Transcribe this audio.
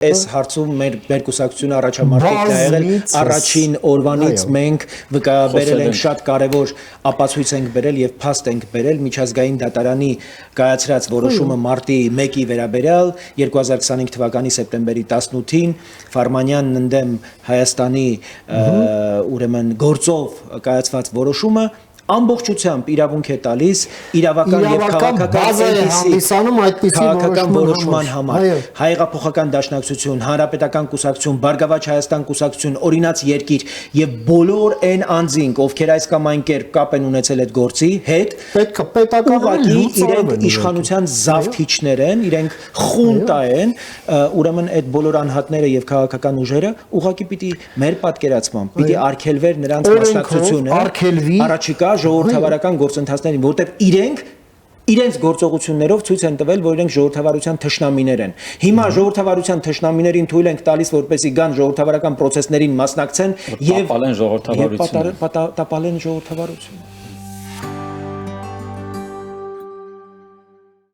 Այս հարցում մեր կուսակցությունը առաջամարտիկն է եղել առաջին օրվանից մենք վկայաբերել ենք շատ կարևոր ապացույց ենք բերել եւ փաստ ենք բերել միջազգային դատարանի կայացրած որոշումը մարտի 1-ի վերաբերյալ 2025 թվականի սեպտեմբերի 18-ին Ֆարմանյանն ընդդեմ Հայաստանի ուրեմն գործով կայացված որոշումը ամբողջությամբ իրավունք է տալիս իրավական եւ քաղաքական որոշման համար հայեղափոխական դաշնակցություն, հանրապետական կուսակցություն, Բարգավաճ Հայաստան կուսակցություն, օրինաց երկիր եւ բոլոր այն անձինք, ովքեր այս կամ այն կերպ կապ են ունեցել այդ գործի հետ, պետական իրենք իշխանության զավթիչներ են, իրենք խունտա են, ուրեմն այդ բոլոր անհատները եւ քաղաքական ուժերը ուղղակի պիտի մեր պատկերացմամբ պիտի արգելվեր նրանց մասնակցությունը առաջիկա ժողովրդավարական գործընթացներին, որտեղ իրենց գործողություններով ցույց են տվել, որ իրենք ժողովրդավարության թշնամիներ են։ Հիմա ժողովրդավարության թշնամիներին թույլ ենք տալիս, որպեսզի գան ժողովրդավարական process-ներին մասնակցեն եւ տապալեն ժողովրդավարությունը։